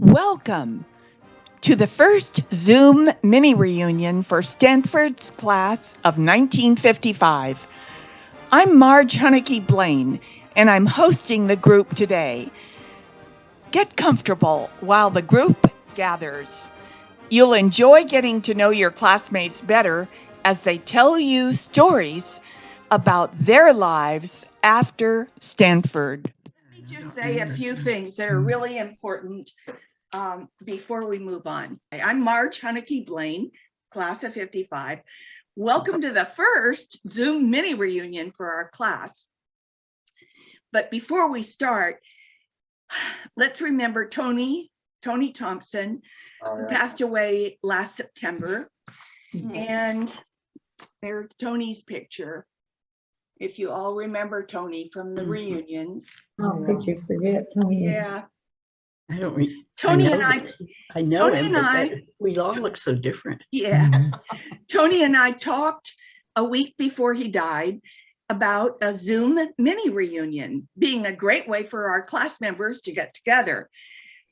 Welcome to the first Zoom mini reunion for Stanford's class of 1955. I'm Marge Hunneke Blaine, and I'm hosting the group today. Get comfortable while the group gathers. You'll enjoy getting to know your classmates better as they tell you stories about their lives after Stanford. Let me just say a few things that are really important before we move on. I'm Marge Hunneke Blaine, class of 55. Welcome to the first Zoom mini reunion for our class. But before we start, let's remember Tony Thompson, who passed away last September. And there's Tony's picture. If you all remember Tony from the reunions. Oh, could you forget Tony? Yeah. I don't Tony and I know Tony him, and but I- we all look so different. Yeah. Tony and I talked a week before he died about a Zoom mini reunion being a great way for our class members to get together.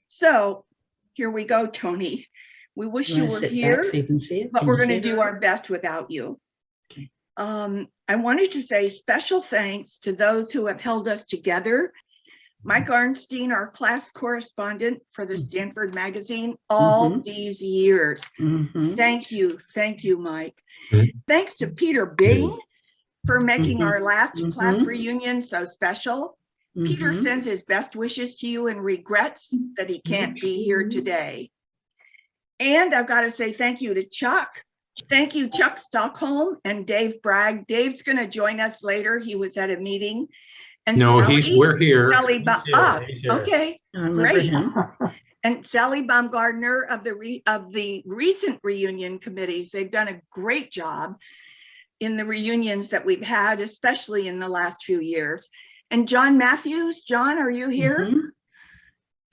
So here we go, Tony. We wish you were sit here, back so you can see it? but Can we're you going to see it? do our best without you. Okay. I wanted to say special thanks to those who have held us together. Mike Arnstein, our class correspondent for the Stanford magazine, all these years. Thank you, Mike. Thanks to Peter Bing for making our last class reunion so special. Peter sends his best wishes to you and regrets that he can't be here today. And I've got to say thank you to Chuck. Thank you, Chuck Stockholm and Dave Bragg. Dave's going to join us later. He was at a meeting. And No, Sally, we're here. Sally, He's here. okay, I remember great. him. And Sally Baumgardner of the recent reunion committees. They've done a great job in the reunions that we've had, especially in the last few years. And John Matthews, John, are you here?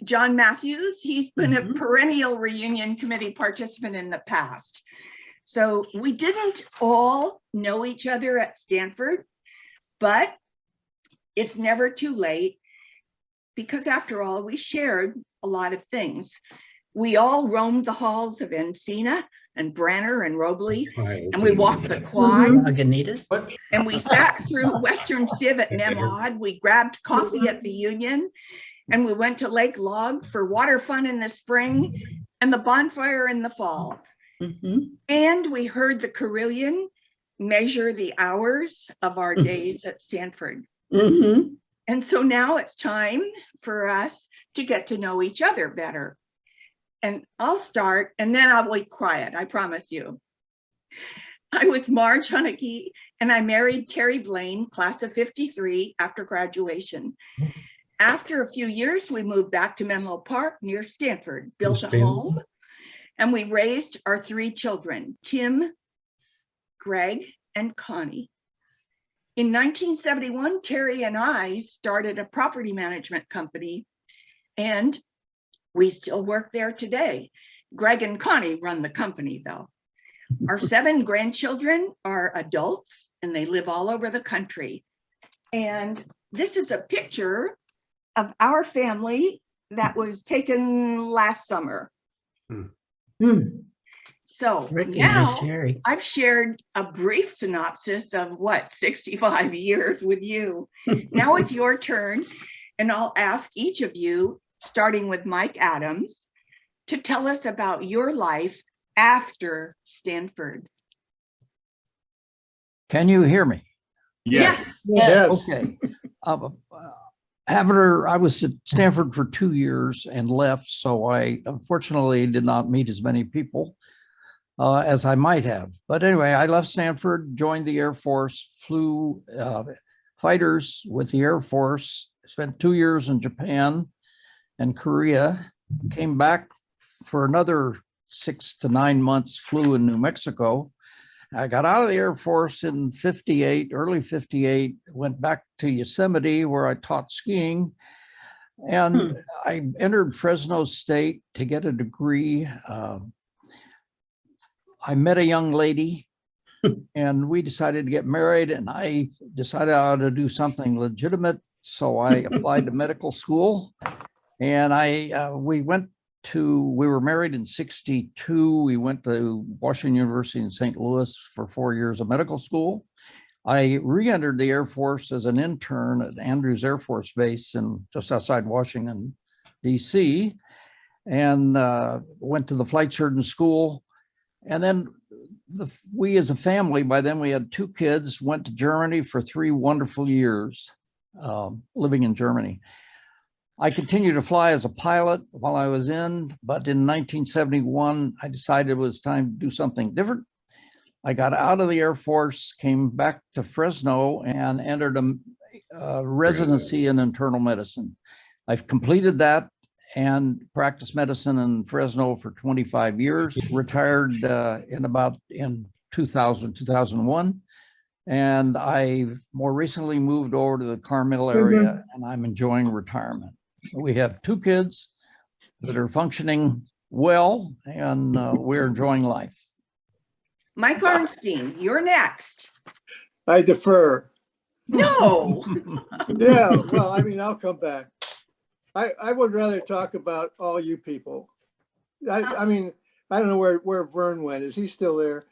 John Matthews, he's been a perennial reunion committee participant in the past. So we didn't all know each other at Stanford, but it's never too late because after all, we shared a lot of things. We all roamed the halls of Encina and Branner and Robley, and we walked the quad, Lagunitas. and we sat through Western Civ at Nemod. We grabbed coffee at the Union, and we went to Lake Log for water fun in the spring and the bonfire in the fall. And we heard the carillon measure the hours of our days at Stanford. And so now it's time for us to get to know each other better. And I'll start, and then I'll be quiet, I promise you. I was Marge Hunneke, and I married Terry Blaine, class of 53, after graduation. After a few years, we moved back to Menlo Park near Stanford, built a home, and we raised our 3 children, Tim, Greg, and Connie. In 1971, Terry and I started a property management company, and we still work there today. Greg and Connie run the company, though. Our 7 grandchildren are adults, and they live all over the country. And this is a picture of our family that was taken last summer. So now I've shared a brief synopsis of 65 years with you. Now it's your turn, and I'll ask each of you, starting with Mike Adams, to tell us about your life after Stanford. Can you hear me? Yes. Okay. I was at Stanford for 2 years and left, so I unfortunately did not meet as many people as I might have. But anyway, I left Stanford, joined the Air Force, flew fighters with the Air Force, spent 2 years in Japan and Korea, came back for another 6 to 9 months, flew in New Mexico. I got out of the Air Force in early 58, went back to Yosemite where I taught skiing. And I entered Fresno State to get a degree. I met a young lady and we decided to get married, and I decided I ought to do something legitimate. So I applied to medical school, and we went we were married in 62. We went to Washington University in St. Louis for 4 years of medical school. I re-entered the Air Force as an intern at Andrews Air Force Base in just outside Washington, DC, and went to the flight surgeon school. And then we as a family, by then we had 2 kids, went to Germany for 3 wonderful years, living in Germany. I continued to fly as a pilot while I was in, but in 1971, I decided it was time to do something different. I got out of the Air Force, came back to Fresno, and entered a residency in internal medicine. I've completed that and practiced medicine in Fresno for 25 years, retired in 2000, 2001. And I more recently moved over to the Carmel area, and I'm enjoying retirement. We have 2 kids that are functioning well, and we're enjoying life. Mike Arnstein, you're next. I defer. No. Yeah, well, I mean, I'll come back. I would rather talk about all you people. I mean, I don't know where Vern went. Is he still there?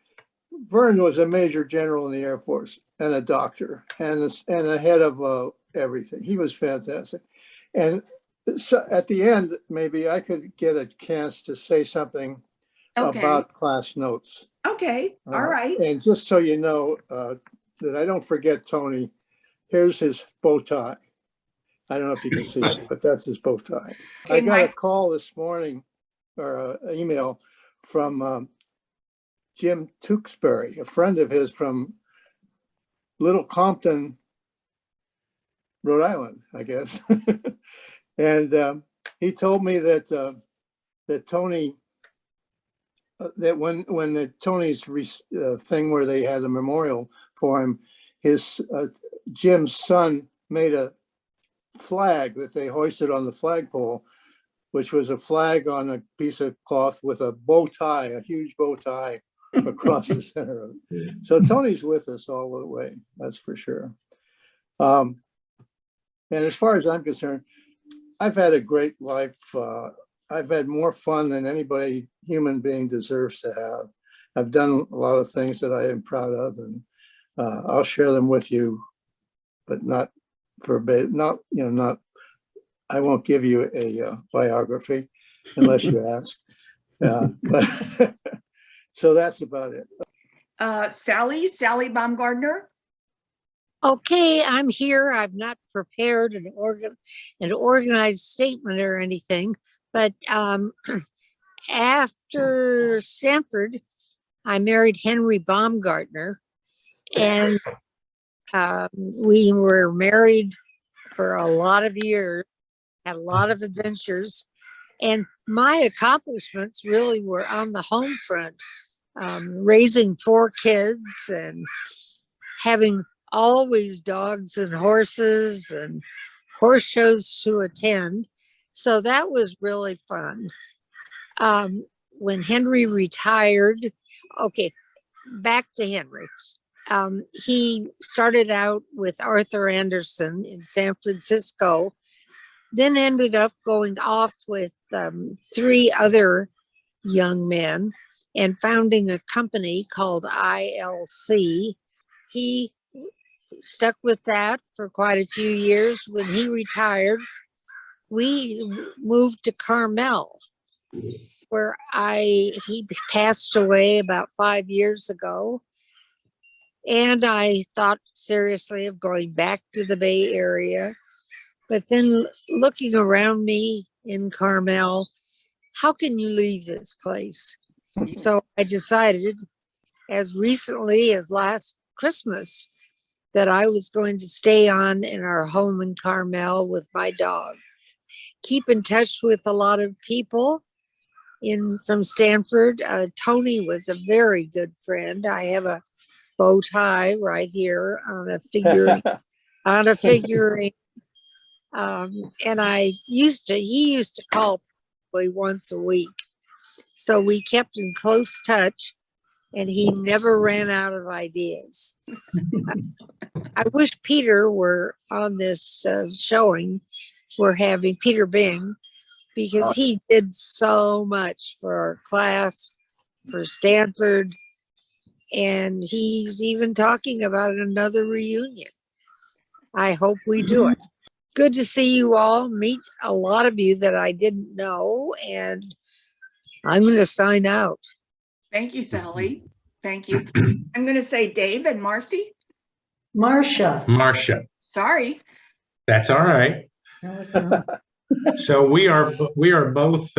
Vern was a major general in the Air Force and a doctor and the head of everything. He was fantastic. And so at the end, maybe I could get a chance to say something Okay. about class notes. Okay. All right. And just so you know, that I don't forget Tony, here's his bow tie. I don't know if you can see it, but that's his bow tie. Okay, I got a Mike. call this morning or an email from Jim Tewksbury, a friend of his from Little Compton, Rhode Island, I guess. And he told me that that Tony, that when the Tony's thing where they had a memorial for him, his Jim's son made a flag that they hoisted on the flagpole, which was a flag on a piece of cloth with a bow tie, a huge bow tie across the center of it. So Tony's with us all the way, that's for sure. And as far as I'm concerned, I've had a great life. I've had more fun than anybody human being deserves to have. I've done a lot of things that I am proud of, and I'll share them with you, but not verbatim, not, I won't give you a biography unless you ask. But so that's about it. Sally Baumgardner. Okay, I'm here. I've not prepared an organized statement or anything, but after Stanford, I married Henry Baumgartner, and we were married for a lot of years, had a lot of adventures, and my accomplishments really were on the home front, raising 4 kids and having always dogs and horses and horse shows to attend. So that was really fun. When Henry retired, okay, back to Henry. He started out with Arthur Anderson in San Francisco, then ended up going off with 3 other young men and founding a company called ILC. He stuck with that for quite a few years. When he retired, we moved to Carmel, where he passed away about 5 years ago. And I thought seriously of going back to the Bay Area. But then looking around me in Carmel, how can you leave this place? So I decided as recently as last Christmas that I was going to stay on in our home in Carmel with my dog. Keep in touch with a lot of people from Stanford. Tony was a very good friend. I have a bow tie right here on a figurine. And he used to call probably once a week. So we kept in close touch, and he never ran out of ideas. I wish Peter were on this showing we're having, Peter Bing, because he did so much for our class, for Stanford, and he's even talking about another reunion. I hope we do it. Good to see you all, meet a lot of you that I didn't know, and I'm going to sign out. Thank you, Sally. Thank you. I'm going to say Dave and Marcy. Marcia. Marcia, Sorry. that's all right. No, it's not. So we are both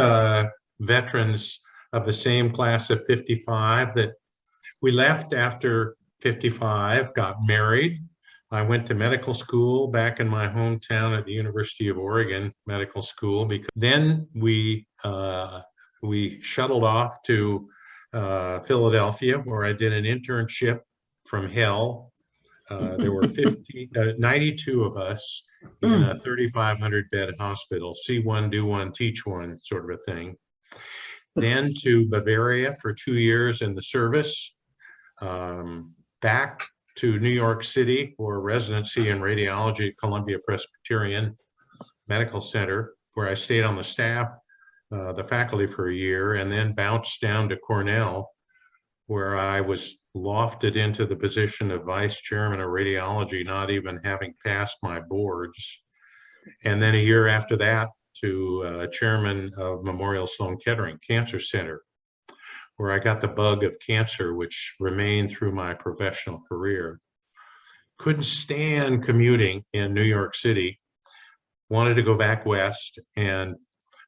veterans of the same class of 55 that we left after 55, got married. I went to medical school back in my hometown at the University of Oregon Medical School. Because then we shuttled off to Philadelphia, where I did an internship from hell. There were 92 of us in a 3,500 bed hospital, see one, do one, teach one sort of a thing. Then to Bavaria for 2 years in the service, back to New York City for residency in radiology at Columbia Presbyterian Medical Center, where I stayed on the staff, the faculty for a year, and then bounced down to Cornell, where I was lofted into the position of vice chairman of radiology, not even having passed my boards. And then a year after that to chairman of Memorial Sloan Kettering Cancer Center, where I got the bug of cancer, which remained through my professional career. Couldn't stand commuting in New York City, wanted to go back west, and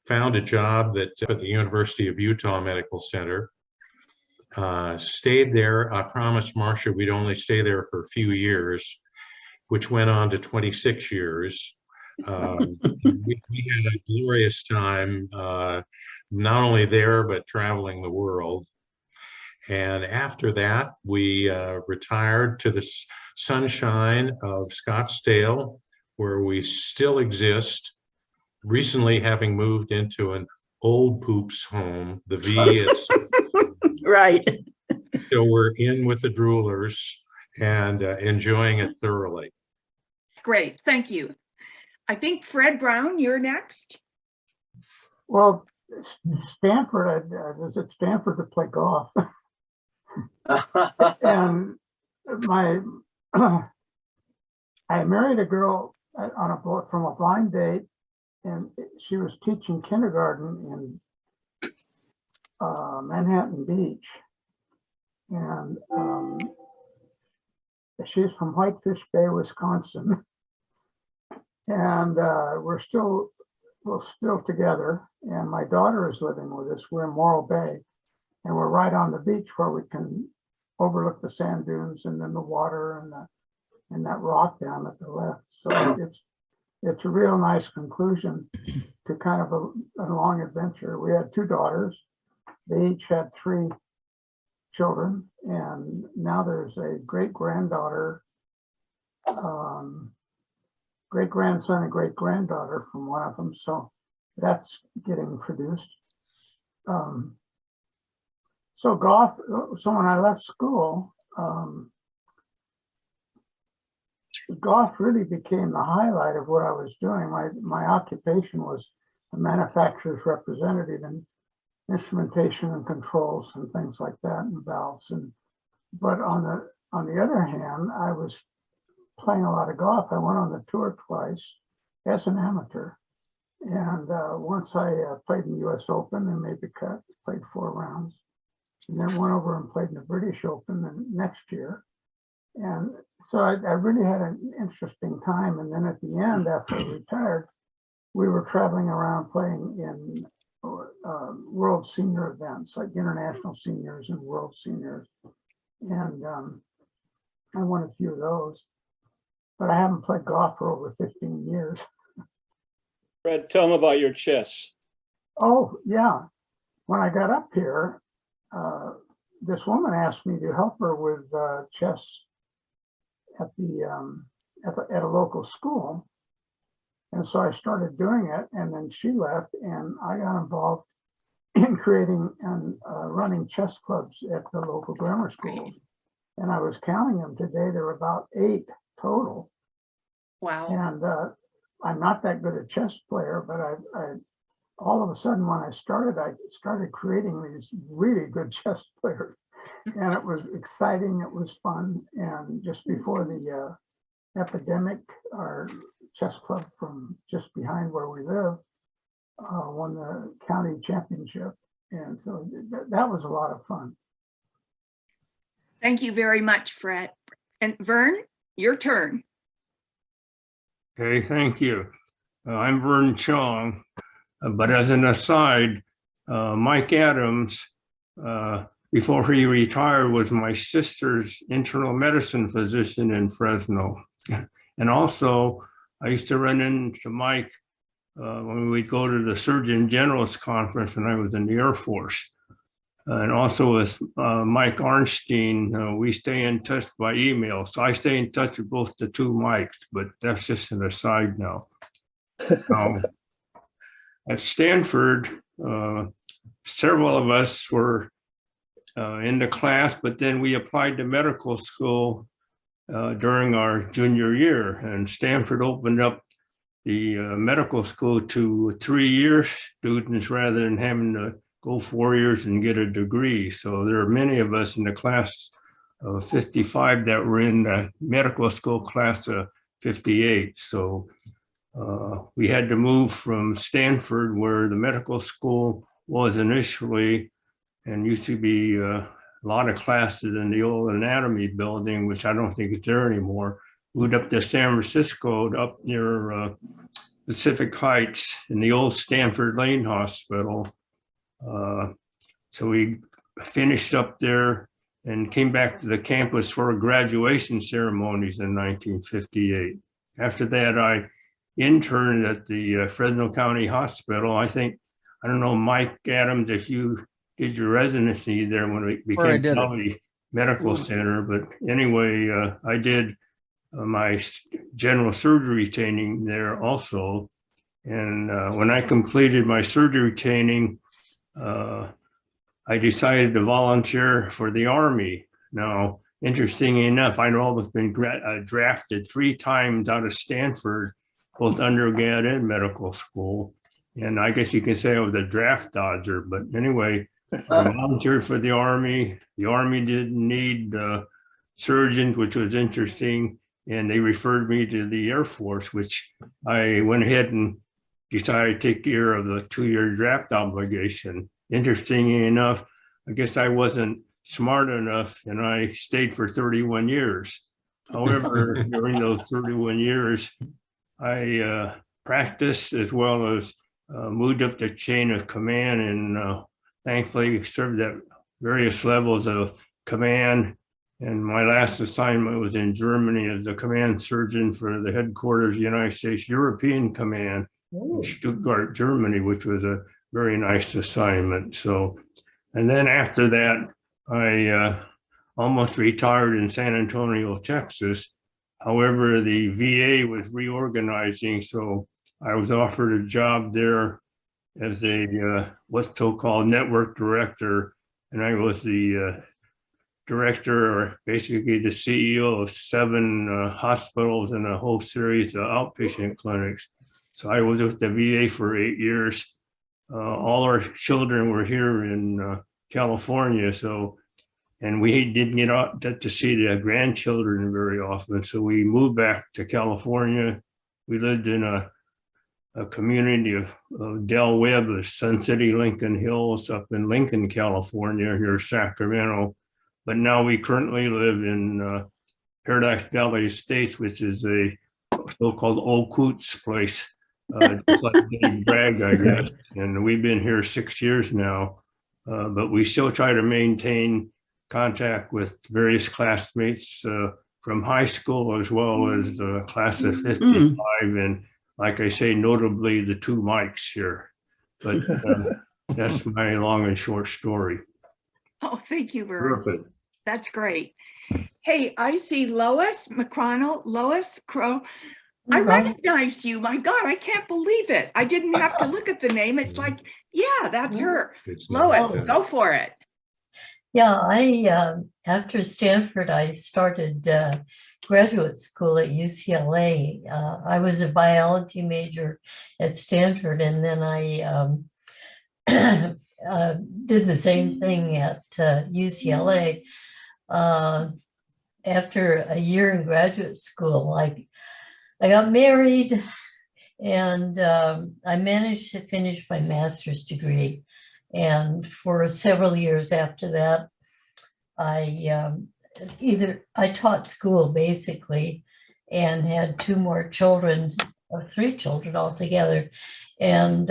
found a job at the University of Utah Medical Center. Stayed there. I promised Marcia we'd only stay there for a few years, which went on to 26 years. We had a glorious time, not only there, but traveling the world. And after that, we retired to the sunshine of Scottsdale, where we still exist, recently having moved into an old poops home, the V is Right. so we're in with the droolers and enjoying it thoroughly. Great. Thank you. I think Fred Brown, you're next. Well, Stanford, I was at Stanford to play golf. And I married a girl from a blind date, and she was teaching kindergarten in Manhattan Beach. And she's from Whitefish Bay, Wisconsin. And we're still together. And my daughter is living with us. We're in Morro Bay, and we're right on the beach where we can overlook the sand dunes and then the water and that rock down at the left. So it's a real nice conclusion to kind of a long adventure. We had 2 daughters. They each had 3 children, and now there's a great-granddaughter, great-grandson and great-granddaughter from one of them. So that's getting produced. So golf, so when I left school, golf really became the highlight of what I was doing. My occupation was a manufacturer's representative in instrumentation and controls and things like that, and valves. But on the other hand, I was playing a lot of golf. I went on the tour twice as an amateur. And once I played in the US Open and made the cut, played 4 rounds, and then went over and played in the British Open the next year. And so I really had an interesting time. And then at the end, after I retired, we were traveling around playing in world senior events, like international seniors and world seniors. And I won a few of those, but I haven't played golf for over 15 years. Fred, tell them about your chess. Oh, yeah. When I got up here, this woman asked me to help her with chess at a local school. And so I started doing it, and then she left, and I got involved in creating and running chess clubs at the local grammar schools. And I was counting them today. There were about 8 total. Wow. And I'm not that good a chess player, but all of a sudden when I started creating these really good chess players. And it was exciting, it was fun. And just before the epidemic, our chess club from just behind where we live won the county championship. And so that was a lot of fun. Thank you very much, Fred. And Vern, your turn. Okay, thank you. I'm Vern Chong, but as an aside, Mike Adams, before he retired, was my sister's internal medicine physician in Fresno. And also, I used to run into Mike when we'd go to the Surgeon General's conference when I was in the Air Force. And also with Mike Arnstein, we stay in touch by email. So I stay in touch with both the two Mikes, but that's just an aside now. At Stanford, several of us were in the class, but then we applied to medical school during our junior year, and Stanford opened up the medical school to 3-year students rather than having to go 4 years and get a degree. So there are many of us in the class of 55 that were in the medical school class of 58. So we had to move from Stanford, where the medical school was initially, and used to be a lot of classes in the old anatomy building, which I don't think is there anymore. Moved up to San Francisco, up near Pacific Heights in the old Stanford Lane Hospital. So we finished up there and came back to the campus for graduation ceremonies in 1958. After that, I interned at the Fresno County Hospital. I don't know, Mike Adams, if you did your residency there when it became County Medical Center, but anyway, I did my general surgery training there also. And when I completed my surgery training, I decided to volunteer for the Army. Now, interestingly enough, I'd always been drafted 3 times out of Stanford, both undergrad and medical school. And I guess you can say I was a draft dodger, but anyway, I volunteered for the Army. The Army didn't need surgeons, which was interesting. And they referred me to the Air Force, which I went ahead and decided to take care of the 2-year draft obligation. Interestingly enough, I guess I wasn't smart enough and I stayed for 31 years. However, during those 31 years, I practiced as well as moved up the chain of command, and thankfully served at various levels of command. And my last assignment was in Germany as the command surgeon for the headquarters of the United States European Command in Stuttgart, Germany, which was a very nice assignment. So, and then after that, I almost retired in San Antonio, Texas. However, the VA was reorganizing, so I was offered a job there as a what's so-called network director, and I was the director, or basically the CEO of 7 hospitals and a whole series of outpatient clinics. So I was with the VA for 8 years. All our children were here in California, so, and we didn't get to see the grandchildren very often. So we moved back to California. We lived in a community of Del Webb, of Sun City, Lincoln Hills, up in Lincoln, California, near Sacramento. But now we currently live in Paradise Valley Estates, which is a so-called Old Coots place, just like Big Bragg, I guess. And we've been here 6 years now, but we still try to maintain contact with various classmates from high school, as well as the class of 55. And like I say, notably the 2 Mikes here. But that's my long and short story. Oh, thank you, Vern. That's great. Hey, I see Lois McConnell, Lois Crow. I recognized you. My God, I can't believe it. I didn't have to look at the name. It's like, yeah, that's her. Lois, go for it. Yeah, after Stanford, I started graduate school at UCLA. I was a biology major at Stanford, and then I did the same thing at UCLA. After a year in graduate school, I got married, and I managed to finish my master's degree. And for several years after that, I taught school basically, and had two more children, or three children altogether. And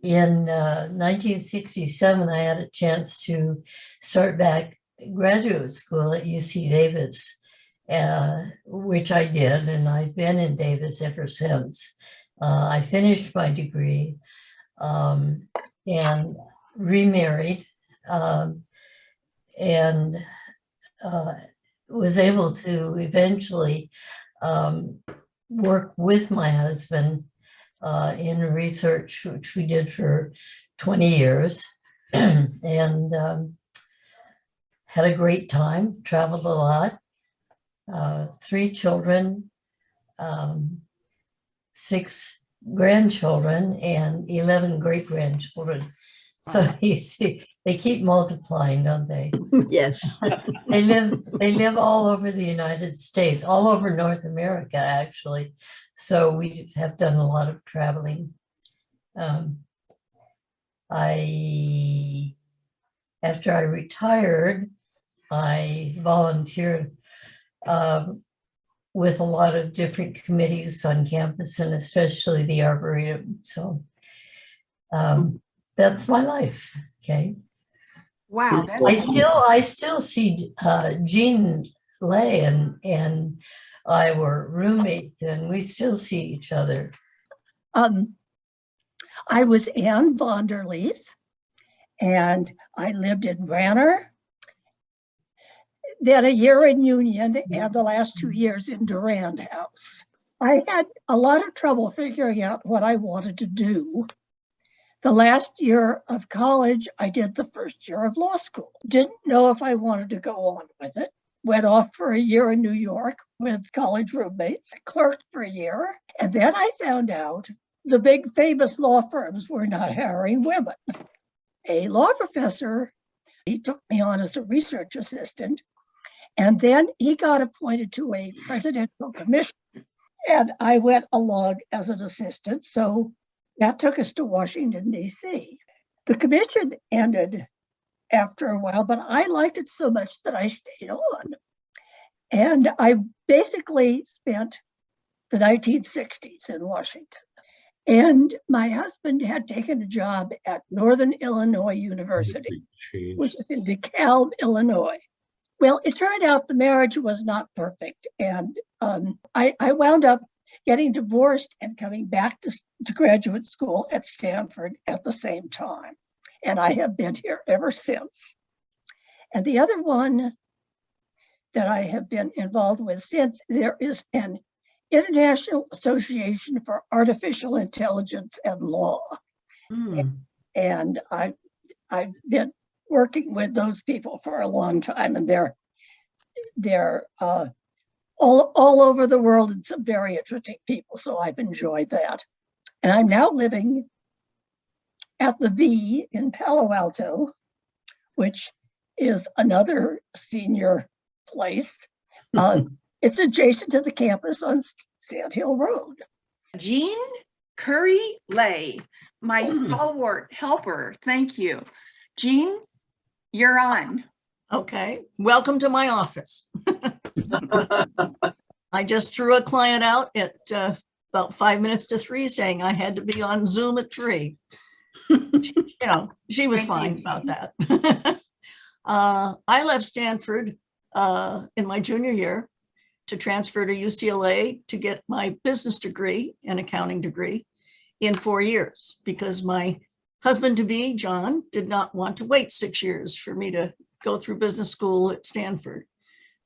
in 1967, I had a chance to start back graduate school at UC Davis, which I did, and I've been in Davis ever since. I finished my degree and remarried, and was able to eventually work with my husband in research, which we did for 20 years, and had a great time, traveled a lot, 3 children, 6 grandchildren, and 11 great-grandchildren. So you see, they keep multiplying, don't they? Yes. They live all over the United States, all over North America, actually. So we have done a lot of traveling. After I retired, I volunteered with a lot of different committees on campus, and especially the Arboretum. So that's my life. Okay. Wow. I still see Jean Lay and I were roommates, and we still see each other. I was Ann von der Lees, and I lived in Branner, then a year in Union, and the last 2 years in Durand House. I had a lot of trouble figuring out what I wanted to do. The last year of college, I did the first year of law school. Didn't know if I wanted to go on with it. Went off for a year in New York with college roommates, clerked for a year, and then I found out the big famous law firms were not hiring women. A law professor, he took me on as a research assistant, and then he got appointed to a presidential commission, and I went along as an assistant. So that took us to Washington, D.C. The commission ended after a while, but I liked it so much that I stayed on. And I basically spent the 1960s in Washington. And my husband had taken a job at Northern Illinois University, which is in DeKalb, Illinois. Well, it turned out the marriage was not perfect. And I wound up getting divorced and coming back to graduate school at Stanford at the same time. And I have been here ever since. And the other one that I have been involved with since, there is an International Association for Artificial Intelligence and Law. And I've been working with those people for a long time, and they're all over the world, and some very interesting people. So I've enjoyed that. And I'm now living at the V in Palo Alto, which is another senior place. It's adjacent to the campus on Sand Hill Road. Jean Curry Lay, my stalwart helper. Thank you. Jean, you're on. Okay, welcome to my office. I just threw a client out at about 5 minutes to 3 saying I had to be on Zoom at 3. She was fine about that. I left Stanford in my junior year to transfer to UCLA to get my business degree and accounting degree in 4 years, because my husband-to-be, John, did not want to wait 6 years for me to go through business school at Stanford.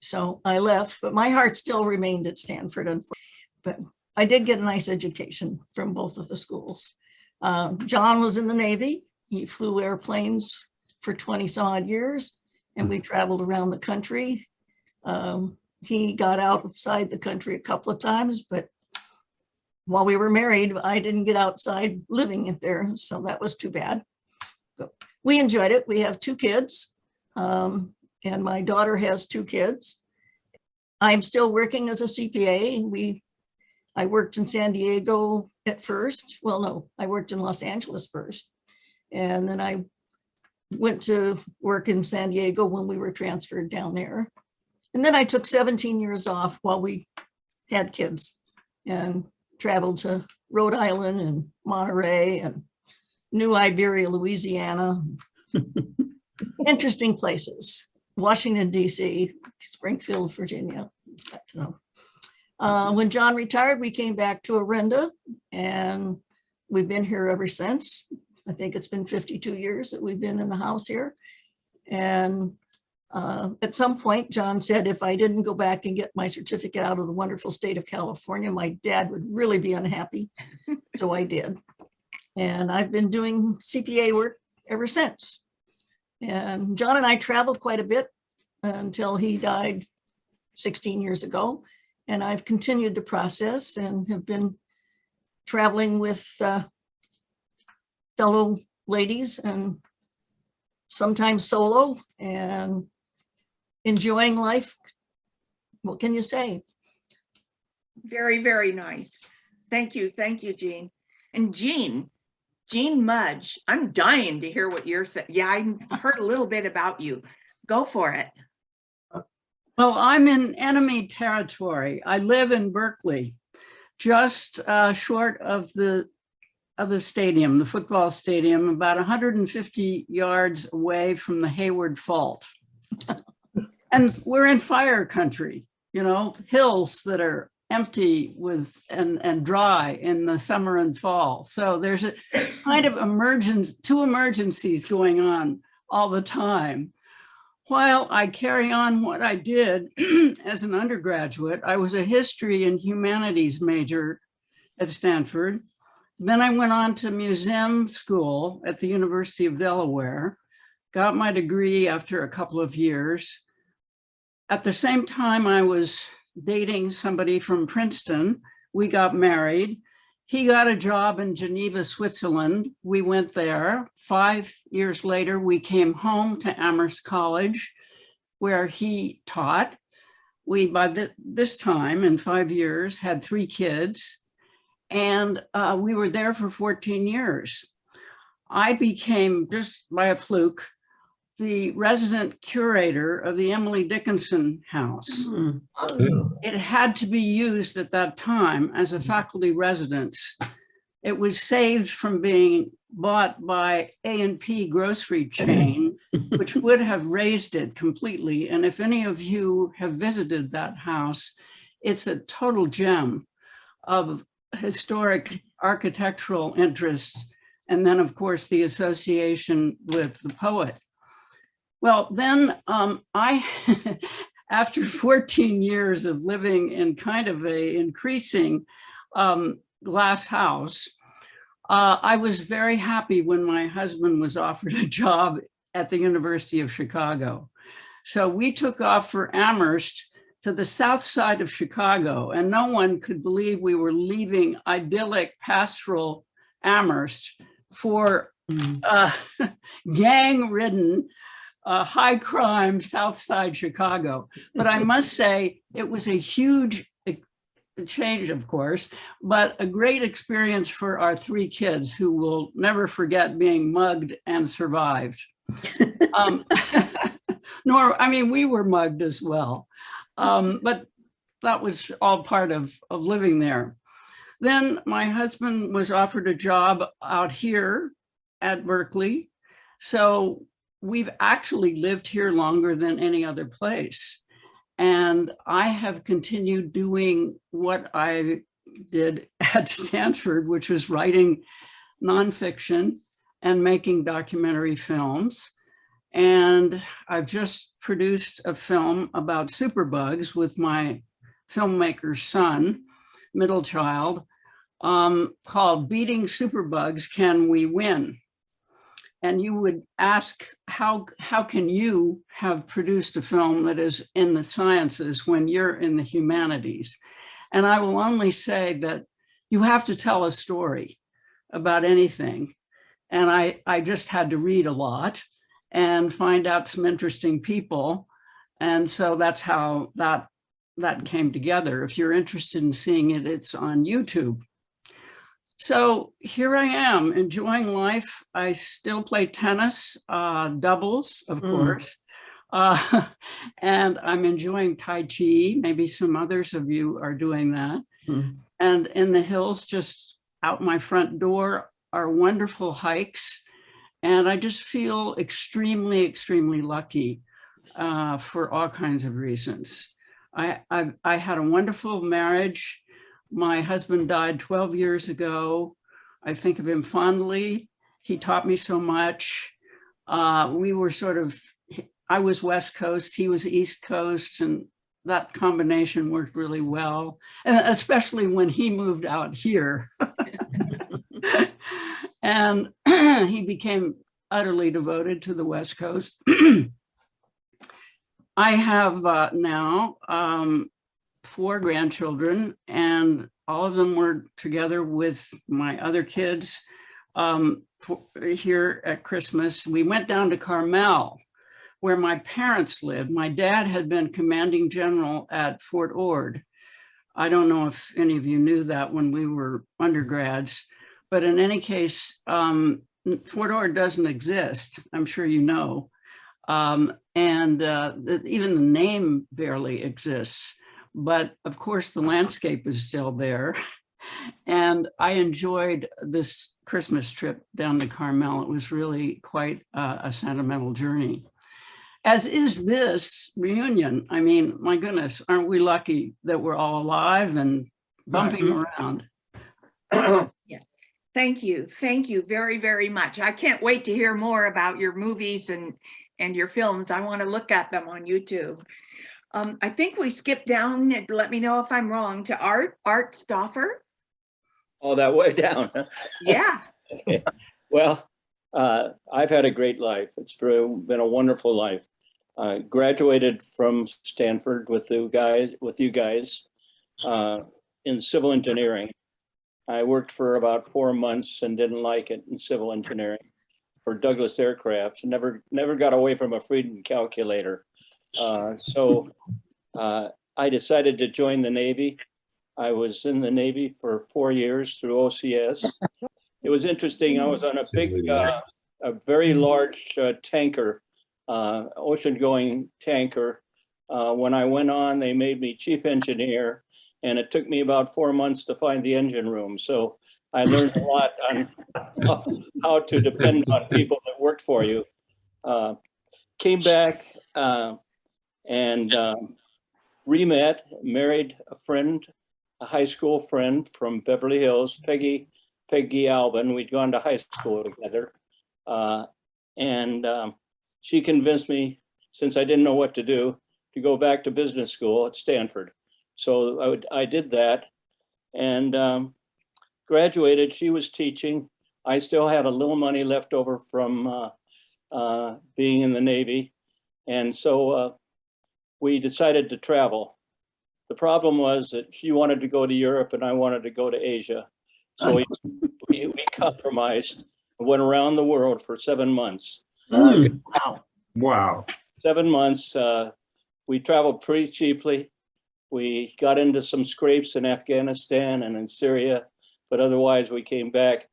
So I left, but my heart still remained at Stanford. But I did get a nice education from both of the schools. John was in the Navy. He flew airplanes for 20 some odd years, and we traveled around the country. He got outside the country a couple of times, but while we were married, I didn't get outside living there, so that was too bad. But we enjoyed it. We have 2 kids, and my daughter has 2 kids. I'm still working as a CPA. I worked in San Diego at first. Well, no, I worked in Los Angeles first. And then I went to work in San Diego when we were transferred down there. And then I took 17 years off while we had kids and traveled to Rhode Island and Monterey and New Iberia, Louisiana. Interesting places. Washington, D.C., Springfield, Virginia. When John retired, we came back to Orinda, and we've been here ever since. I think it's been 52 years that we've been in the house here. And at some point, John said, if I didn't go back and get my certificate out of the wonderful state of California, my dad would really be unhappy. So I did. And I've been doing CPA work ever since. And John and I traveled quite a bit until he died 16 years ago. And I've continued the process and have been traveling with fellow ladies and sometimes solo and enjoying life. What can you say? Very, very nice. Thank you. Thank you, Jean. And Jean Mudge, I'm dying to hear what you're saying. Yeah, I heard a little bit about you. Go for it. Well, I'm in enemy territory. I live in Berkeley, just short of the stadium, the football stadium, about 150 yards away from the Hayward Fault. And we're in fire country, hills that are empty and dry in the summer and fall. So there's a kind of two emergencies going on all the time. While I carry on what I did as an undergraduate, I was a history and humanities major at Stanford. Then I went on to museum school at the University of Delaware, got my degree after a couple of years. At the same time, I was dating somebody from Princeton. We got married. He got a job in Geneva, Switzerland. We went there. 5 years later, we came home to Amherst College, where he taught. We, by this time, in 5 years, had 3 kids, and we were there for 14 years. I became, just by a fluke, the resident curator of the Emily Dickinson House. It had to be used at that time as a faculty residence. It was saved from being bought by A&P grocery chain, which would have razed it completely. And if any of you have visited that house, it's a total gem of historic architectural interest. And then, of course, the association with the poet. Well, then after 14 years of living in kind of a increasing glass house, I was very happy when my husband was offered a job at the University of Chicago. So we took off for Amherst to the south side of Chicago, and no one could believe we were leaving idyllic pastoral Amherst for gang-ridden, high crime South Side Chicago. But I must say it was a huge change, of course, but a great experience for our 3 kids who will never forget being mugged and survived. We were mugged as well. But that was all part of living there. Then my husband was offered a job out here at Berkeley. So we've actually lived here longer than any other place. And I have continued doing what I did at Stanford, which was writing nonfiction and making documentary films. And I've just produced a film about superbugs with my filmmaker's son, middle child, called Beating Superbugs, Can We Win? and you would ask, how can you have produced a film that is in the sciences when you're in the humanities? And I will only say that you have to tell a story about anything. And I just had to read a lot and find out some interesting people. And so that's how that came together. If you're interested in seeing it, it's on YouTube. So here I am enjoying life. I still play tennis, doubles, of course. And I'm enjoying Tai Chi. Maybe some others of you are doing that. And in the hills, just out my front door, are wonderful hikes. And I just feel extremely, extremely lucky for all kinds of reasons. I had a wonderful marriage. My husband died 12 years ago. I think of him fondly. He taught me so much. We were sort of, I was West Coast, he was East Coast, and that combination worked really well, and especially when he moved out here. And he became utterly devoted to the West Coast. I have now 4 grandchildren, and all of them were together with my other kids here at Christmas. We went down to Carmel, where my parents lived. My dad had been commanding general at Fort Ord. I don't know if any of you knew that when we were undergrads, but in any case, Fort Ord doesn't exist, I'm sure you know. And even the name barely exists. But of course, the landscape is still there. And I enjoyed this Christmas trip down to Carmel. It was really quite a sentimental journey, as is this reunion. I mean, my goodness, aren't we lucky that we're all alive and bumping around? Yeah. Thank you. Thank you very, very much. I can't wait to hear more about your movies and your films. I want to look at them on YouTube. I think we skipped down, and let me know if I'm wrong, to Art Stauffer. All that way down. Huh? Yeah. Well, I've had a great life. It's been a wonderful life. Graduated from Stanford with you guys in civil engineering. I worked for about 4 months and didn't like it in civil engineering for Douglas Aircraft. Never got away from a Frieden calculator. So I decided to join the Navy. I was in the Navy for 4 years through OCS. It was interesting. I was on a big, a very large tanker, ocean-going tanker. When I went on, they made me chief engineer, and it took me about 4 months to find the engine room. So I learned a lot on how to depend on people that worked for you. Came back and re-met, married a friend, a high school friend from Beverly Hills, Peggy Albin. We'd gone to high school together. She convinced me, since I didn't know what to do, to go back to business school at Stanford. So I did that and graduated. She was teaching. I still had a little money left over from being in the Navy. And so we decided to travel. The problem was that she wanted to go to Europe and I wanted to go to Asia. So we compromised and went around the world for 7 months. Wow. 7 months. We traveled pretty cheaply. We got into some scrapes in Afghanistan and in Syria, but otherwise we came back.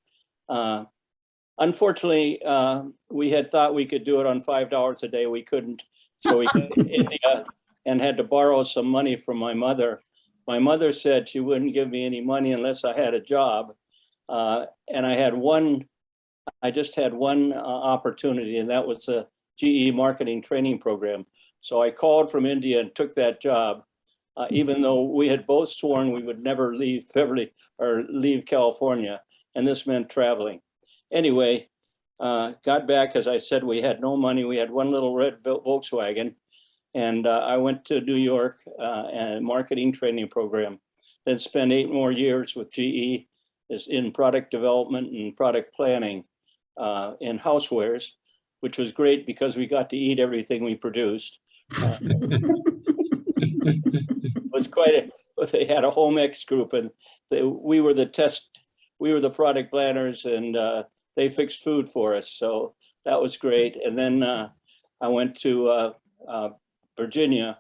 Unfortunately, we had thought we could do it on $5 a day. We couldn't. So we went to India and had to borrow some money from my mother. My mother said she wouldn't give me any money unless I had a job. And I just had one opportunity, and that was a GE marketing training program. So I called from India and took that job, even though we had both sworn we would never leave leave California. And this meant traveling. Anyway, got back, as I said, we had no money. We had one little red Volkswagen. And I went to New York and a marketing training program, then spent 8 more years with GE in product development and product planning. in housewares, which was great because we got to eat everything we produced. It was they had a home X group, and we were the product planners, and they fixed food for us. So that was great. And then I went to Virginia,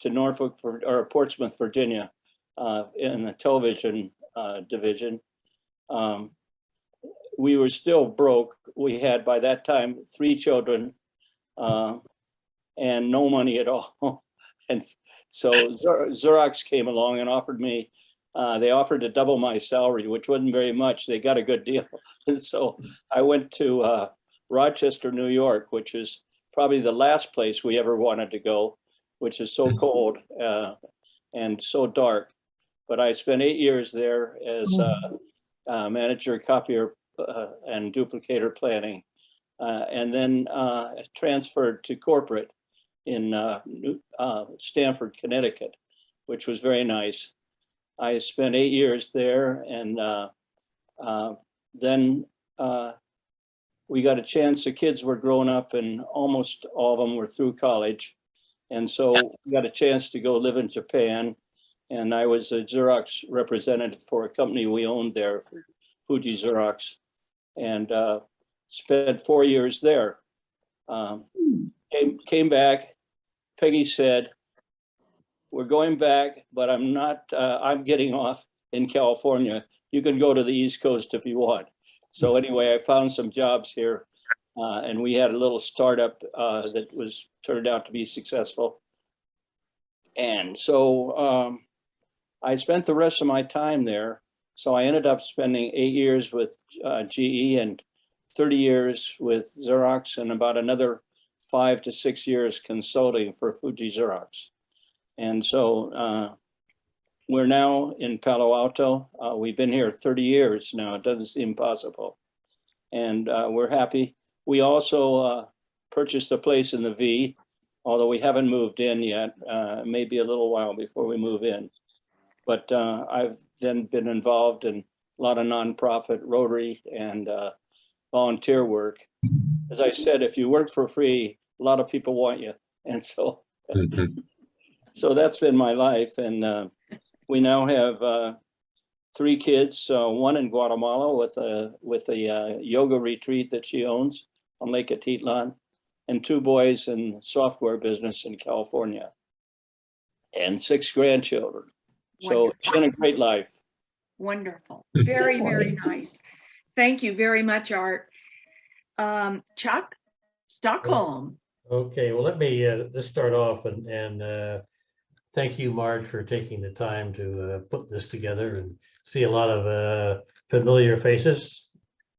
to Norfolk or Portsmouth, Virginia, in the television division. We were still broke. We had by that time 3 children and no money at all. And so Xerox came along and offered me, they offered to double my salary, which wasn't very much. They got a good deal. And so I went to Rochester, New York, which is probably the last place we ever wanted to go, which is so cold and so dark. But I spent 8 years there as manager, copier, and duplicator planning, and then transferred to corporate in Stanford, Connecticut, which was very nice. I spent 8 years there, and then we got a chance. The kids were grown up, and almost all of them were through college. And so we got a chance to go live in Japan. And I was a Xerox representative for a company we owned there, Fuji Xerox, and spent 4 years there. Came back. Peggy said, "We're going back, but I'm getting off in California. You can go to the East Coast if you want." So anyway, I found some jobs here, and we had a little startup that turned out to be successful. And so I spent the rest of my time there. So I ended up spending 8 years with GE and 30 years with Xerox, and about another 5 to 6 years consulting for Fuji Xerox. And so we're now in Palo Alto. We've been here 30 years now. It doesn't seem possible. And we're happy. We also purchased a place in the V, although we haven't moved in yet. Maybe a little while before we move in. But I've then been involved in a lot of nonprofit, Rotary, and volunteer work. As I said, if you work for free, a lot of people want you. And so, so that's been my life. And we now have 3 kids, one in Guatemala with a yoga retreat that she owns on Lake Atitlan, and 2 boys in software business in California, and 6 grandchildren. So it's been a great life. Wonderful. Very, very nice. Thank you very much, Art. Chuck, Stockholm. Okay, well, let me just start off and thank you, Marge, for taking the time to put this together and see a lot of familiar faces.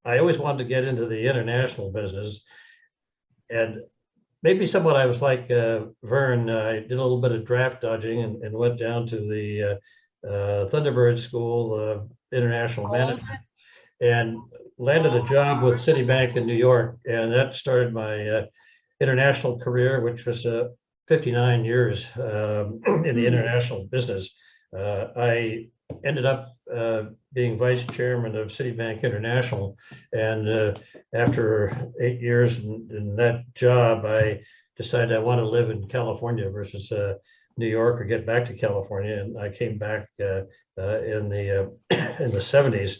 I always wanted to get into the international business, and maybe somewhat I was like Vern. I did a little bit of draft dodging and went down to the Thunderbird School of International Management and landed a job with Citibank in New York, and that started my international career, which was 59 years in the international business. I ended up being vice chairman of Citibank International, and after 8 years in that job, I decided I want to live in California versus New York, or get back to California. And I came back in the 70s,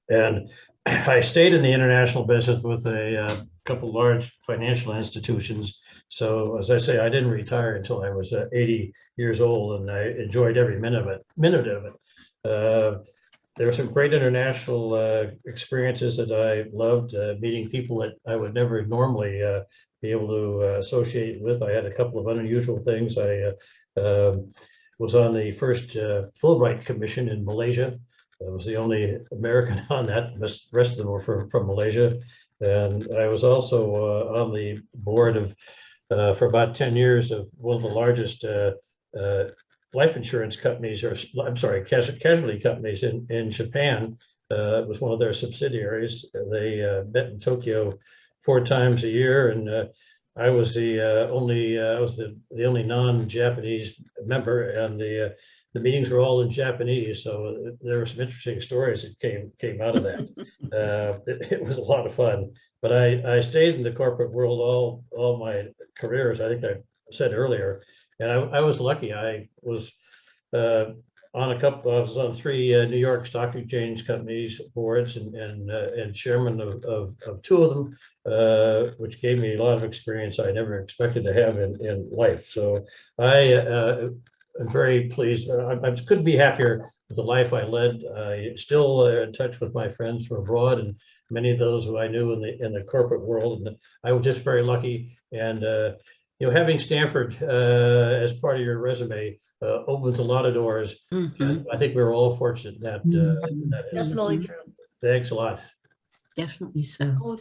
and I stayed in the international business with a couple large financial institutions. So as I say, I didn't retire until I was 80 years old, and I enjoyed every minute of it. There were some great international experiences that I loved, meeting people that I would never normally be able to associate with. I had a couple of unusual things. I was on the first Fulbright Commission in Malaysia. I was the only American on that. The rest of them were from Malaysia. And I was also on the board of, for about 10 years, of one of the largest life insurance companies, or I'm sorry, casualty companies in Japan. It was one of their subsidiaries. They met in Tokyo 4 times a year, and I was the only non-Japanese member, and the the meetings were all in Japanese, so there were some interesting stories that came out of that. It was a lot of fun. But I stayed in the corporate world all my careers. I think I said earlier, and I was lucky. I was on a couple. I was on 3 New York Stock Exchange companies boards and chairman of 2 of them, which gave me a lot of experience I never expected to have in life. So I'm very pleased. I couldn't be happier with the life I led. I still in touch with my friends from abroad, and many of those who I knew in the corporate world. And I was just very lucky. And having Stanford as part of your resume opens a lot of doors. And I think we're all fortunate in that Definitely instance. true. Thanks a lot. Definitely so. Oh,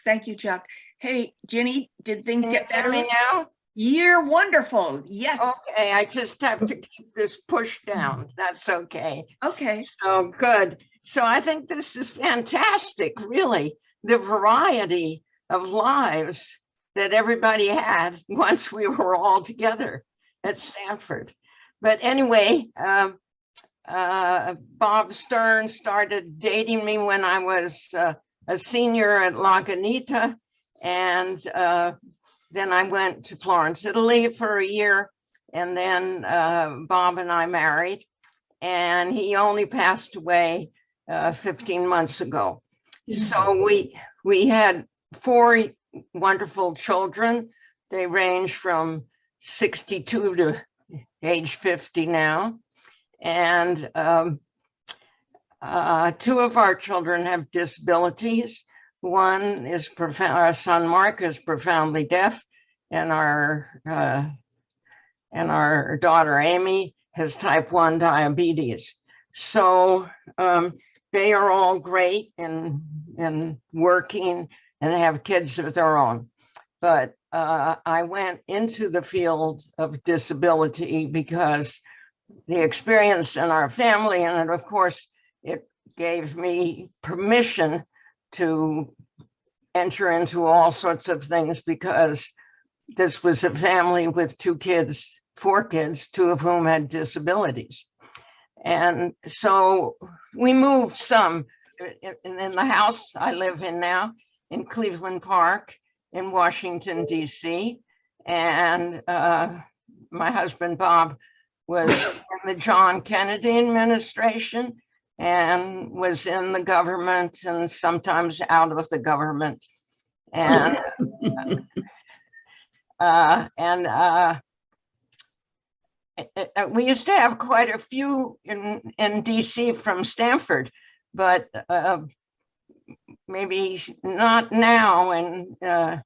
thank you, Chuck. Hey, Ginny, did things Can you get hear better? me now? You're wonderful. Yes. Okay, I just have to keep this pushed down. That's okay. Okay. So good. So I think this is fantastic, really, the variety of lives that everybody had once we were all together at Stanford. But anyway, Bob Stern started dating me when I was a senior at Lagunitas, and then I went to Florence, Italy for a year, and then Bob and I married, and he only passed away 15 months ago. So we had 4 wonderful children. They range from 62 to age 50 now. And 2 of our children have disabilities. One is our son Mark is profoundly deaf, and our daughter Amy has type 1 diabetes. So they are all great in working and have kids of their own. But I went into the field of disability because the experience in our family, and of course, it gave me permission to enter into all sorts of things, because this was a family with 4 kids, 2 of whom had disabilities. And so we moved some in the house I live in now in Cleveland Park in Washington, D.C. And my husband, Bob, was in the John Kennedy administration and was in the government and sometimes out of the government. And we used to have quite a few in DC from Stanford, but maybe not now. And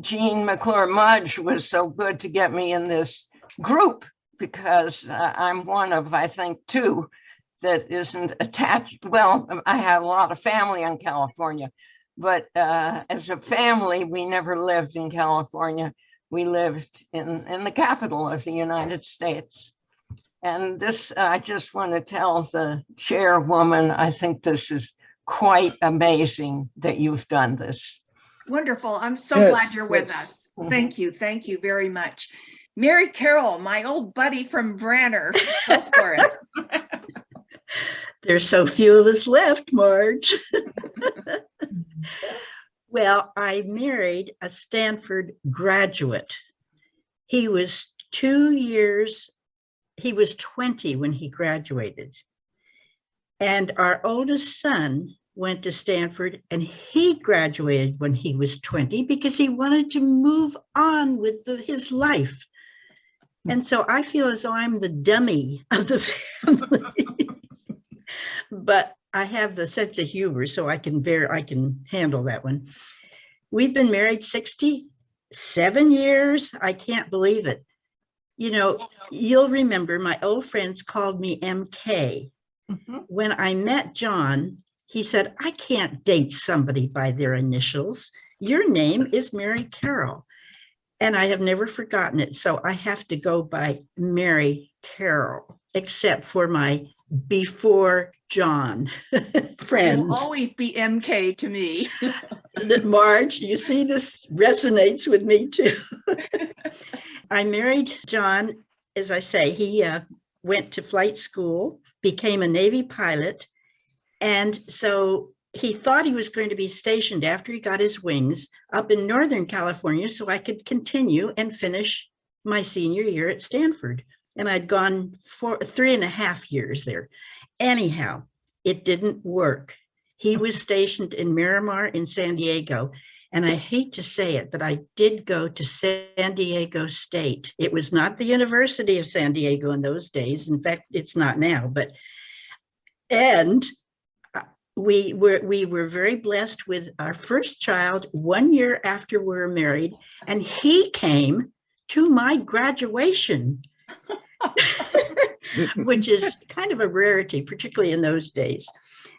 Jean McClure Mudge was so good to get me in this group, because I'm one of, I think, 2 that isn't attached. Well, I have a lot of family in California, but as a family, we never lived in California. We lived in the capital of the United States. And this, I just want to tell the chairwoman, I think this is quite amazing that you've done this. Wonderful. I'm so Yes, glad you're with yes. us. Thank you. Thank you very much. Mary Carroll, my old buddy from Branner. Go for it. There's so few of us left, Marge. Well, I married a Stanford graduate. He was 2 years, he was 20 when he graduated. And our oldest son went to Stanford, and he graduated when he was 20 because he wanted to move on with his life. And so I feel as though I'm the dummy of the family. But I have the sense of humor, so I can handle that one. We've been married 67 years. I can't believe it. You know, you'll remember my old friends called me MK. When I met John, he said, I can't date somebody by their initials. Your name is Mary Carroll. And I have never forgotten it. So I have to go by Mary Carroll, except for my before John friends. You'll always be MK to me. Marge, you see, this resonates with me too. I married John, as I say, he went to flight school, became a Navy pilot. And so he thought he was going to be stationed after he got his wings up in Northern California so I could continue and finish my senior year at Stanford. And I'd gone for 3.5 years there. Anyhow, it didn't work. He was stationed in Miramar in San Diego. And I hate to say it, but I did go to San Diego State. It was not the University of San Diego in those days. In fact, it's not now, but, and we were very blessed with our first child 1 year after we were married, and he came to my graduation, which is kind of a rarity, particularly in those days.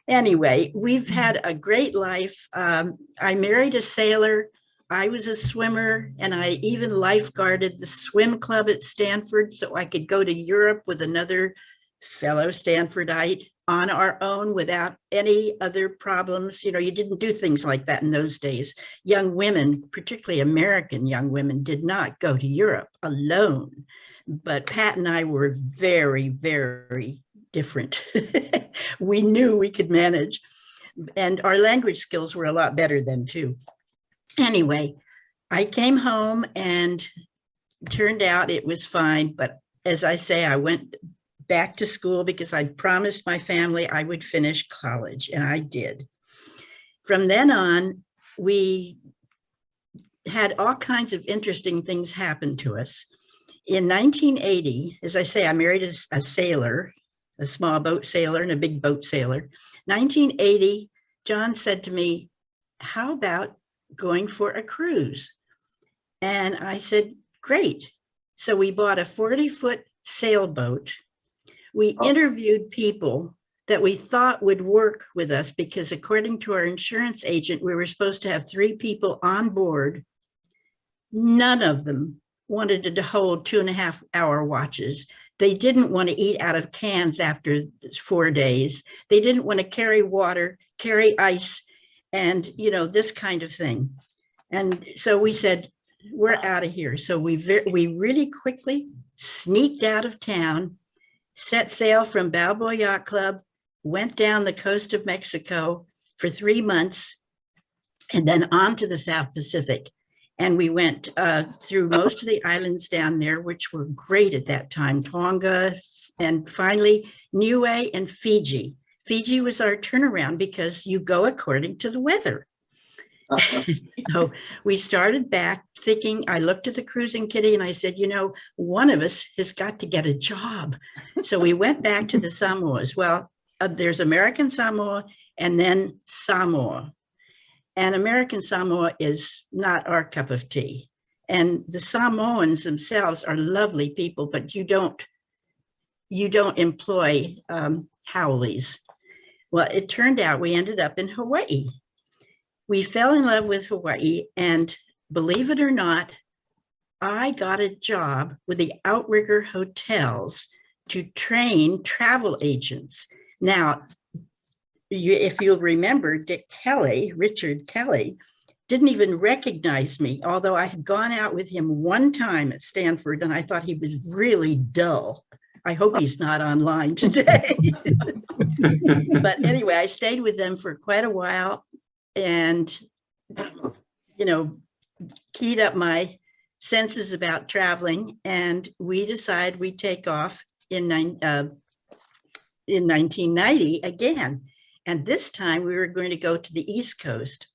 Anyway, we've had a great life. I married a sailor. I was a swimmer, and I even lifeguarded the swim club at Stanford so I could go to Europe with another fellow Stanfordite on our own without any other problems. You know, you didn't do things like that in those days. Young women, particularly American young women, did not go to Europe alone. But Pat and I were very, very different. We knew we could manage, and our language skills were a lot better then too. Anyway, I came home and turned out it was fine. But as I say, I went back to school because I'd promised my family I would finish college, and I did. From then on, we had all kinds of interesting things happen to us. In 1980, as I say, I married a sailor, a small boat sailor and a big boat sailor. 1980, John said to me, how about going for a cruise? And I said, great. So we bought a 40-foot sailboat. We interviewed people that we thought would work with us because according to our insurance agent, we were supposed to have 3 people on board. None of them wanted to hold 2.5-hour watches. They didn't want to eat out of cans after 4 days. They didn't want to carry water, carry ice, and, you know, this kind of thing. And so we said, we're out of here. So we really quickly sneaked out of town, set sail from Balboa Yacht Club, went down the coast of Mexico for 3 months, and then on to the South Pacific. And we went through most of the islands down there, which were great at that time, Tonga, and finally Niue and Fiji. Fiji was our turnaround because you go according to the weather. So we started back thinking, I looked at the cruising kitty and I said, you know, one of us has got to get a job. So we went back to the Samoas. Well, there's American Samoa and then Samoa. And American Samoa is not our cup of tea. And the Samoans themselves are lovely people, but you don't employ haoles. Well, it turned out we ended up in Hawaii. We fell in love with Hawaii, and believe it or not, I got a job with the Outrigger Hotels to train travel agents. Now, if you'll remember, Richard Kelly, didn't even recognize me, although I had gone out with him one time at Stanford, and I thought he was really dull. I hope he's not online today. But anyway, I stayed with them for quite a while and, you know, keyed up my senses about traveling, and we decided we'd take off in 1990 again. And this time we were going to go to the East Coast.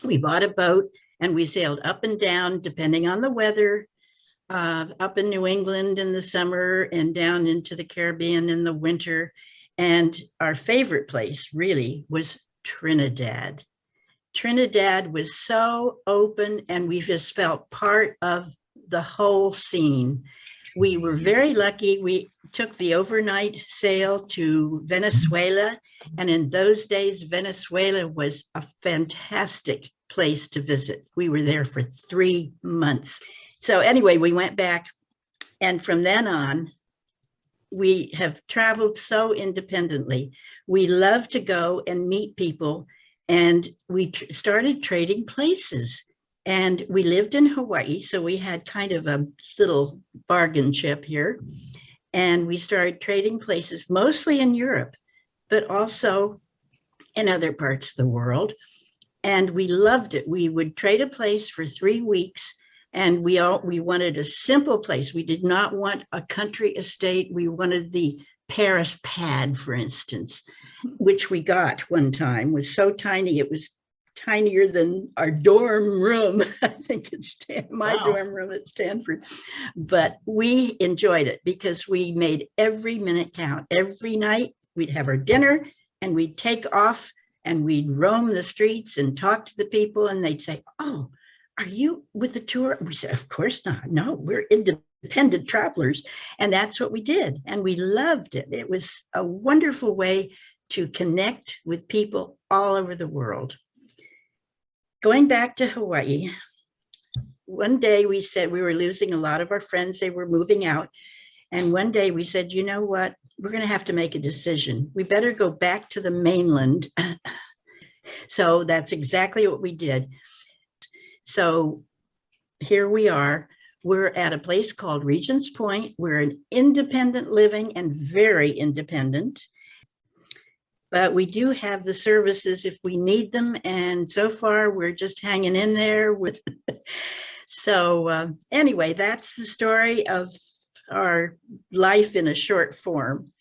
We bought a boat and we sailed up and down, depending on the weather, up in New England in the summer and down into the Caribbean in the winter. And our favorite place really was Trinidad. Trinidad was so open, and we just felt part of the whole scene. We were very lucky. We took the overnight sail to Venezuela. And in those days, Venezuela was a fantastic place to visit. We were there for 3 months. So anyway, we went back. And from then on, we have traveled so independently. We love to go and meet people. And we started trading places. And we lived in Hawaii, so we had kind of a little bargain chip here. And we started trading places, mostly in Europe, but also in other parts of the world. And we loved it. We would trade a place for 3 weeks, and we wanted a simple place. We did not want a country estate. We wanted the Paris pad, for instance, which we got one time. It was so tiny, it was tinier than our dorm room. I think it's my dorm room at Stanford. But we enjoyed it because we made every minute count. Every night we'd have our dinner and we'd take off and we'd roam the streets and talk to the people, and they'd say, "Oh, are you with the tour?" We said, "Of course not. No, we're independent travelers." And that's what we did. And we loved it. It was a wonderful way to connect with people all over the world. Going back to Hawaii, one day we said we were losing a lot of our friends. They were moving out. And one day we said, you know what? We're going to have to make a decision. We better go back to the mainland. So that's exactly what we did. So here we are. We're at a place called Regents Point. We're an independent living and very independent. But we do have the services if we need them. And so far, we're just hanging in there with. So anyway, that's the story of our life in a short form.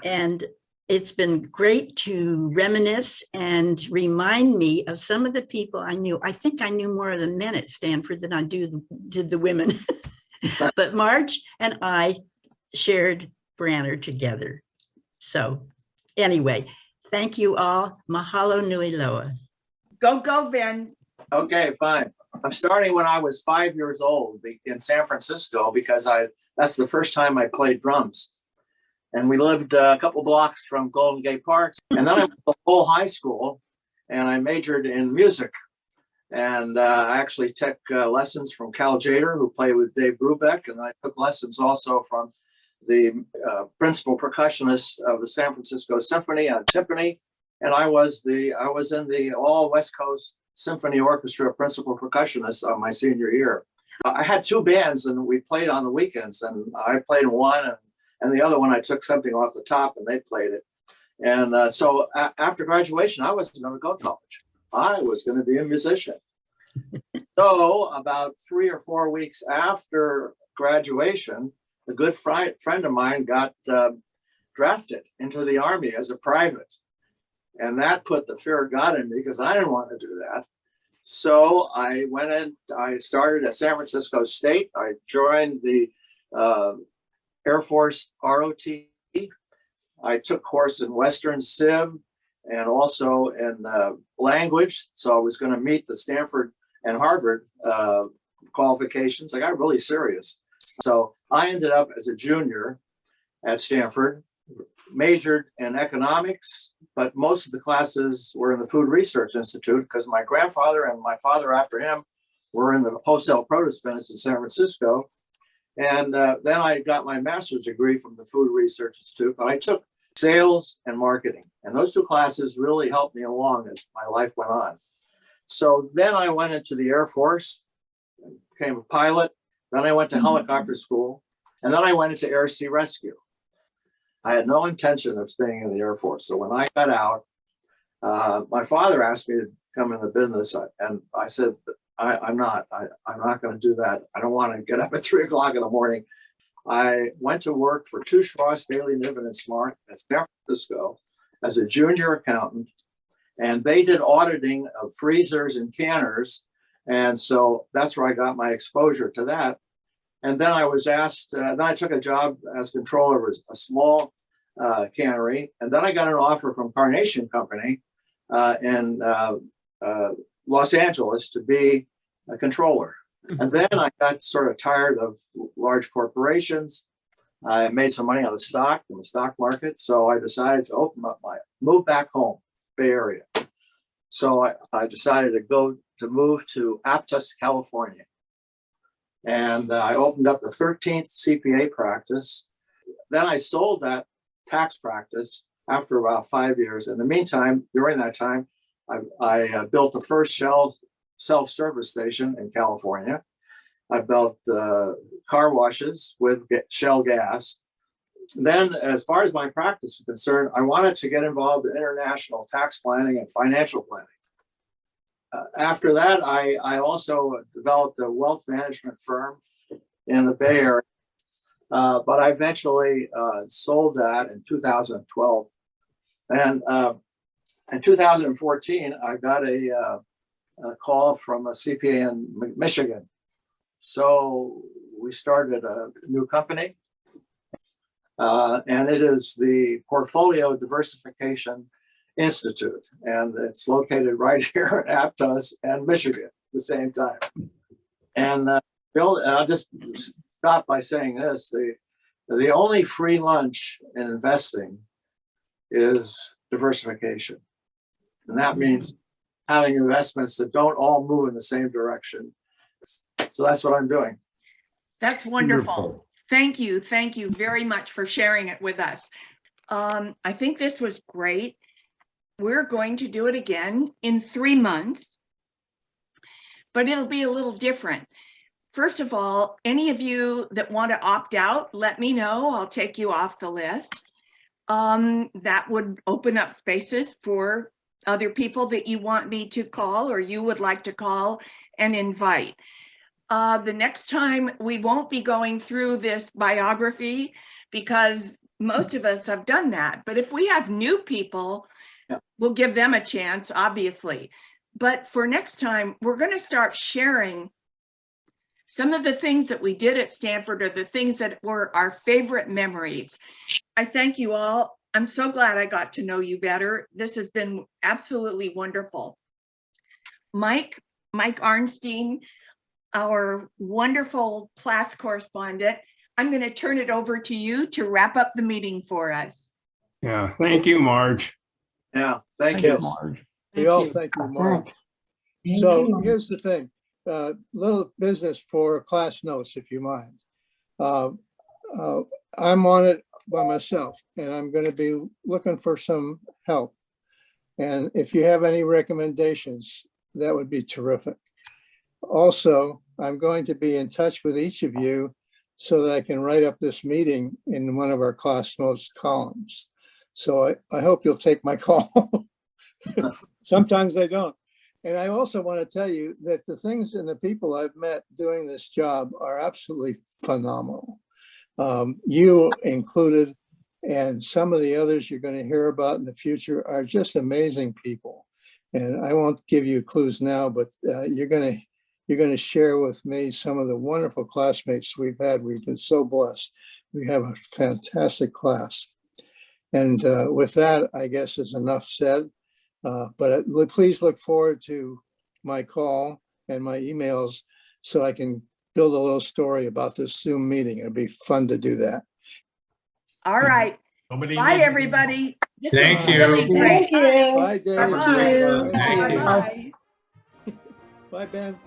And it's been great to reminisce and remind me of some of the people I knew. I think I knew more of the men at Stanford than I did the women. But Marge and I shared Branner together. So anyway, thank you all. Mahalo nui loa. Go, Ben. Okay, fine. I'm starting when I was 5 years old in San Francisco because that's the first time I played drums. And we lived a couple blocks from Golden Gate Park. And then I went to Lowell High School and I majored in music. And I actually took lessons from Cal Jader, who played with Dave Brubeck. And I took lessons also from the principal percussionist of the San Francisco Symphony on timpani. And I was in the all West Coast Symphony Orchestra principal percussionist on my senior year. I had 2 bands and we played on the weekends, and I played one and the other one I took something off the top and they played it. And so after graduation, I wasn't going to go to college. I was going to be a musician. So about 3 or 4 weeks after graduation, a good friend of mine got drafted into the Army as a private. And that put the fear of God in me because I didn't want to do that. So I went in, I started at San Francisco State. I joined the Air Force ROT. I took course in Western Civ and also in language. So I was going to meet the Stanford and Harvard qualifications. I got really serious. So I ended up as a junior at Stanford, majored in economics, but most of the classes were in the Food Research Institute because my grandfather and my father after him were in the wholesale produce business in San Francisco. And then I got my master's degree from the Food Research Institute, but I took sales and marketing. And those 2 classes really helped me along as my life went on. So then I went into the Air Force, became a pilot. Then I went to helicopter school, and then I went into Air Sea Rescue. I had no intention of staying in the Air Force. So when I got out, my father asked me to come in the business, and I said, I'm not going to do that. I don't want to get up at 3 o'clock in the morning. I went to work for Touche, Bailey, Niven, and Smart at San Francisco as a junior accountant. And they did auditing of freezers and canners. And so that's where I got my exposure to that. And then I was asked, then I took a job as controller of a small cannery. And then I got an offer from Carnation Company in Los Angeles to be a controller. And then I got sort of tired of large corporations. I made some money on the stock, in the stock market. So I decided to move back home, Bay Area. So I decided to move to Aptos, California. And I opened up the 13th CPA practice. Then I sold that tax practice after about 5 years. In the meantime, during that time, I built the first Shell self-service station in California. I built car washes with Shell gas. then as far as my practice is concerned, I wanted to get involved in international tax planning and financial planning. After that, I also developed a wealth management firm in the Bay Area, but I eventually sold that in 2012. And in 2014, I got a call from a CPA in Michigan. So we started a new company, and it is the Portfolio Diversification Institute, and it's located right here in Aptos and Michigan at the same time. And I'll just stop by saying this: the only free lunch in investing is diversification, and that means having investments that don't all move in the same direction. So that's what I'm doing. That's wonderful. Thank you. Thank you very much for sharing it with us. I think this was great. We're going to do it again in 3 months, but it'll be a little different. First of all, any of you that want to opt out, let me know. I'll take you off the list. That would open up spaces for other people that you want me to call or you would like to call and invite. The next time we won't be going through this biography because most of us have done that. But if we have new people, we'll give them a chance, obviously. But for next time, we're going to start sharing some of the things that we did at Stanford or the things that were our favorite memories. I thank you all. I'm so glad I got to know you better. This has been absolutely wonderful. Mike Arnstein, our wonderful class correspondent, I'm going to turn it over to you to wrap up the meeting for us. Yeah, thank you, Marge. Yeah, thank you. Marge. We all thank you, Mark. So here's the thing, little business for class notes, if you mind. I'm on it by myself, and I'm going to be looking for some help. And if you have any recommendations, that would be terrific. Also, I'm going to be in touch with each of you so that I can write up this meeting in one of our class notes columns. So I hope you'll take my call. Sometimes they don't. And I also want to tell you that the things and the people I've met doing this job are absolutely phenomenal. You included, and some of the others you're going to hear about in the future are just amazing people. And I won't give you clues now, but you're going to share with me some of the wonderful classmates we've had. We've been so blessed. We have a fantastic class. And with that, I guess is enough said. But please look forward to my call and my emails so I can build a little story about this Zoom meeting. It'll be fun to do that. All right. Bye, everybody. Thank you. Really great. Thank you. Bye, Dave. Bye. Thank you. Bye. Bye, Ben.